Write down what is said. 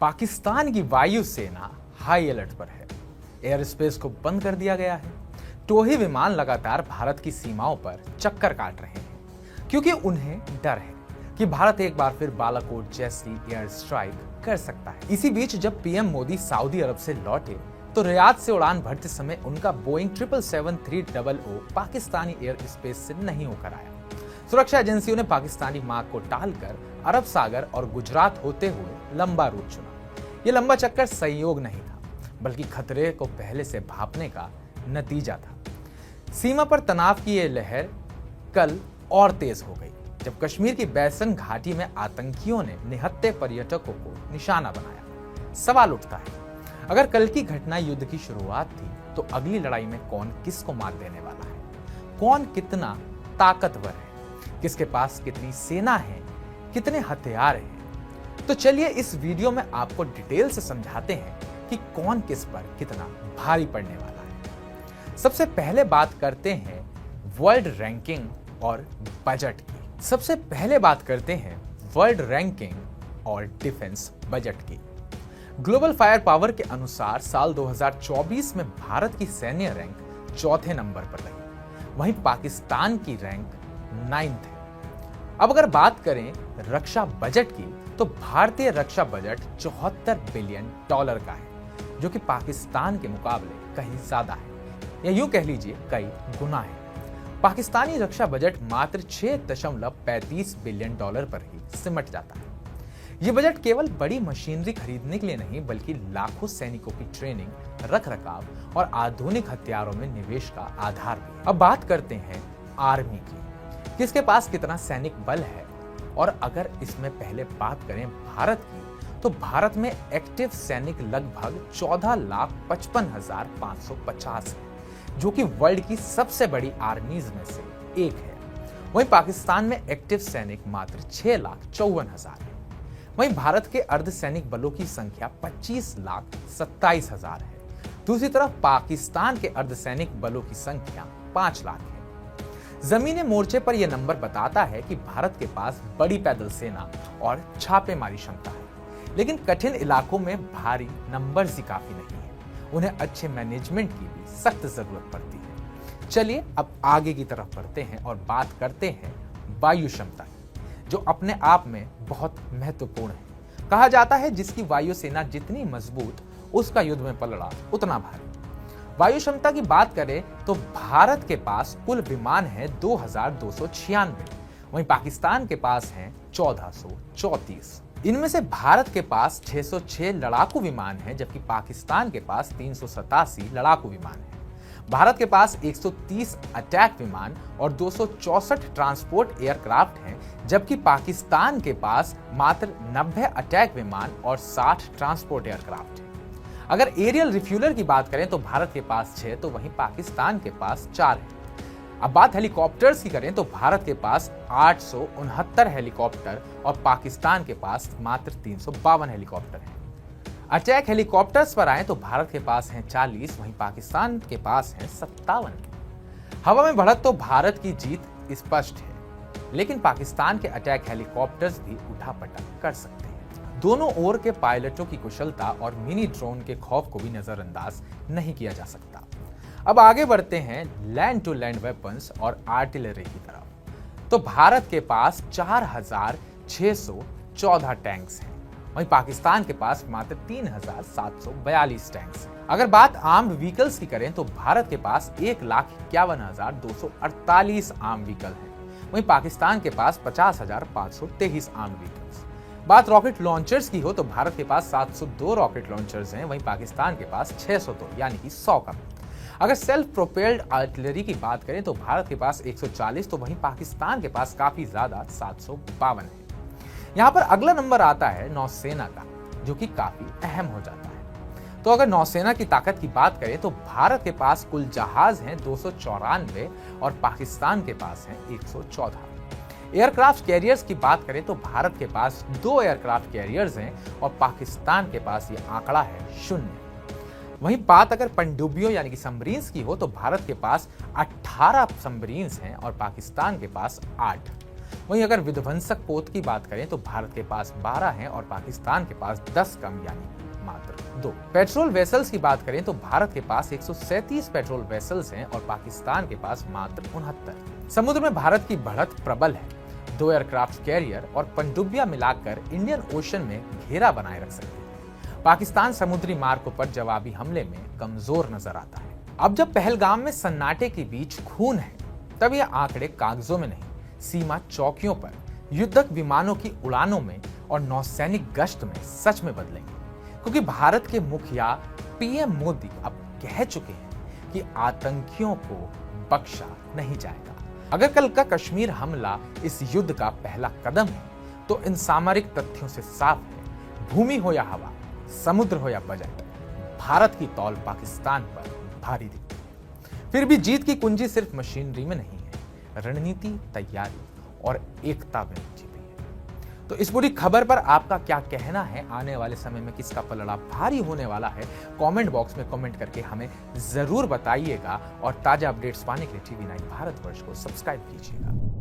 पाकिस्तान की वायुसेना high alert पर है। एयर स्पेस को बंद कर दिया गया है। टोही विमान लगातार भारत की सीमाओं पर चक्कर काट रहे हैं क्योंकि उन्हें डर है कि भारत एक बार फिर बालाकोट जैसी एयर स्ट्राइक कर सकता है। इसी बीच जब पीएम मोदी सऊदी अरब से लौटे तो रियाद से उड़ान भरते समय उनका बोइंग 777-300 पाकिस्तानी एयर स्पेस से नहीं होकर आया। सुरक्षा एजेंसियों ने पाकिस्तानी मार्ग को टालकर अरब सागर और गुजरात होते हुए लंबा रूट चुना। यह लंबा चक्कर संयोग नहीं था, बल्कि खतरे को पहले से भांपने का नतीजा था। सीमा पर तनाव की यह लहर कल और तेज हो गई जब कश्मीर की बैसन घाटी में आतंकियों ने निहत्थे पर्यटकों को निशाना बनाया। सवाल उठता है, अगर कल की घटना युद्ध की शुरुआत थी तो अगली लड़ाई में कौन किसको मात देने वाला है? कौन कितना ताकतवर है? किसके पास कितनी सेना है? कितने हथियार हैं? तो चलिए इस वीडियो में आपको डिटेल से समझाते हैं कि कौन किस पर कितना भारी पड़ने वाला है। सबसे पहले बात करते हैं वर्ल्ड रैंकिंग और बजट की। सबसे पहले बात करते हैं वर्ल्ड रैंकिंग और डिफेंस बजट की। ग्लोबल फायर पावर के अनुसार साल 2024 में भारत की सैन्य रैंक चौथे नंबर पर रही, वहीं पाकिस्तान की रैंक 9th है। अब अगर बात करें रक्षा बजट की तो भारतीय रक्षा बजट $74 बिलियन का है, जो कि पाकिस्तान के मुकाबले कहीं ज्यादा है, या यूं कह लीजिए कई गुना है। पाकिस्तानी रक्षा बजट मात्र $6.35 बिलियन पर ही सिमट जाता है। यह बजट केवल बड़ी मशीनरी खरीदने के लिए नहीं, बल्कि लाखों सैनिकों की ट्रेनिंग, रखरखाव और आधुनिक हथियारों में निवेश का आधार भी। अब बात करते हैं आर्मी की, किसके पास कितना सैनिक बल है। और अगर इसमें पहले बात करें भारत की, तो भारत में एक्टिव सैनिक लगभग 14,55,550 है, जो कि वर्ल्ड की सबसे बड़ी आर्मीज में से एक है। वहीं पाकिस्तान में एक्टिव सैनिक मात्र 6,54,000 है। वहीं भारत के अर्धसैनिक बलों की संख्या 25,27,000 है। दूसरी तरफ पाकिस्तान के अर्धसैनिक बलों की संख्या 5 लाख है। जमीनी मोर्चे पर यह नंबर बताता है कि भारत के पास बड़ी पैदल सेना और छापेमारी क्षमता है, लेकिन कठिन इलाकों में भारी नंबर्स ही काफी नहीं है। उन्हें अच्छे मैनेजमेंट की भी सख्त जरूरत पड़ती है। चलिए अब आगे की तरफ बढ़ते हैं और बात करते हैं वायु क्षमता की, जो अपने आप में बहुत महत्वपूर्ण है। कहा जाता है जिसकी वायुसेना जितनी मजबूत, उसका युद्ध में पलड़ा उतना भारी। वायु क्षमता की बात करें तो भारत के पास कुल विमान है 2,296, वहीं पाकिस्तान के पास हैं 1,434। इनमें से भारत के पास 606 लड़ाकू विमान हैं, जबकि पाकिस्तान के पास 387 लड़ाकू विमान हैं। भारत के पास 130 अटैक विमान और 264 ट्रांसपोर्ट एयरक्राफ्ट हैं, जबकि पाकिस्तान के पास मात्र 90 अटैक विमान और 60 ट्रांसपोर्ट एयरक्राफ्ट हैं। अगर एरियल रिफ्यूलर की बात करें तो भारत के पास 6, तो वहीं पाकिस्तान के पास 4 है। अब बात हेलीकॉप्टर्स की करें तो भारत के पास 869 हेलीकॉप्टर और पाकिस्तान के पास मात्र 352 हेलीकॉप्टर हैं। अटैक हेलीकॉप्टर्स पर आए तो भारत के पास हैं 40, वहीं पाकिस्तान के पास हैं 57। हवा में बढ़त तो भारत की जीत स्पष्ट है, लेकिन पाकिस्तान के अटैक हेलीकॉप्टर्स भी उठापटक कर सकते हैं। दोनों ओर के पायलटों की कुशलता और मिनी ड्रोन के खौफ को भी नजरअंदाज नहीं किया जा सकता। अब आगे बढ़ते हैं लैंड टू लैंड वेपन्स और आर्टिलरी की तरफ। तो भारत के पास 4,614 टैंक्स हैं, वहीं पाकिस्तान के पास मात्र 3,742 टैंक्स हैं। अगर बात आर्म्ड व्हीकल्स की करें तो भारत के पास 1,51,248 आर्म व्हीकल हैं, वहीं पाकिस्तान के पास 50,523 आर्म व्हीकल्स। बात रॉकेट लॉन्चर्स की हो तो भारत के पास 702 रॉकेट लॉन्चर्स हैं, वहीं पाकिस्तान के पास 602, यानी कि 100 कम। अगर सेल्फ प्रोपेल्ड आर्टिलरी की बात करें तो भारत के पास 140, तो वहीं पाकिस्तान के पास काफी ज्यादा 752 है। यहाँ पर अगला नंबर आता है नौसेना का, जो कि काफी अहम हो जाता है। तो अगर नौसेना की ताकत की बात करें तो भारत के पास कुल जहाज हैं 294 और पाकिस्तान के पास हैं 114। एयरक्राफ्ट कैरियर्स की बात करें तो भारत के पास 2 एयरक्राफ्ट कैरियर्स हैं और पाकिस्तान के पास ये आंकड़ा है 0। वहीं बात अगर पनडुब्बियों यानी कि सबमरीन्स की हो तो भारत के पास 18 सबमरीन्स हैं और पाकिस्तान के पास 8। वहीं अगर विध्वंसक पोत की बात करें तो भारत के पास 12 हैं और पाकिस्तान के पास 10 कम यानी मात्र 2। पेट्रोल वेसल्स की बात करें तो भारत के पास 137 पेट्रोल वेसल्स हैं और पाकिस्तान के पास मात्र 69। समुद्र में भारत की बढ़त प्रबल है। 2 एयरक्राफ्ट कैरियर और पनडुब्बियां मिलाकर इंडियन ओशन में घेरा बनाए रख सकते हैं। पाकिस्तान समुद्री मार्गों पर जवाबी हमले में कमजोर नजर आता है। अब जब पहलगाम में सन्नाटे के बीच खून है, तब ये आंकड़े कागजों में नहीं, सीमा चौकियों पर, युद्धक विमानों की उड़ानों में और नौसैनिक गश्त में सच में बदलेंगे। क्योंकि भारत के मुखिया पीएम मोदी अब कह चुके हैं कि आतंकियों को बख्शा नहीं जाएगा। अगर कल का कश्मीर हमला इस युद्ध का पहला कदम है, तो इन सामरिक तथ्यों से साफ है, भूमि हो या हवा, समुद्र हो या बजट, भारत की तौल पाकिस्तान पर भारी दिखती है। फिर भी जीत की कुंजी सिर्फ मशीनरी में नहीं है, रणनीति, तैयारी और एकता में छिपी है। तो इस बुरी खबर पर आपका क्या कहना है? आने वाले समय में किसका पलड़ा भारी होने वाला है? कमेंट बॉक्स में कमेंट करके हमें जरूर बताइएगा और ताजा अपडेट्स पाने के लिए TV9 भारतवर्ष को सब्सक्राइब कीजिएगा।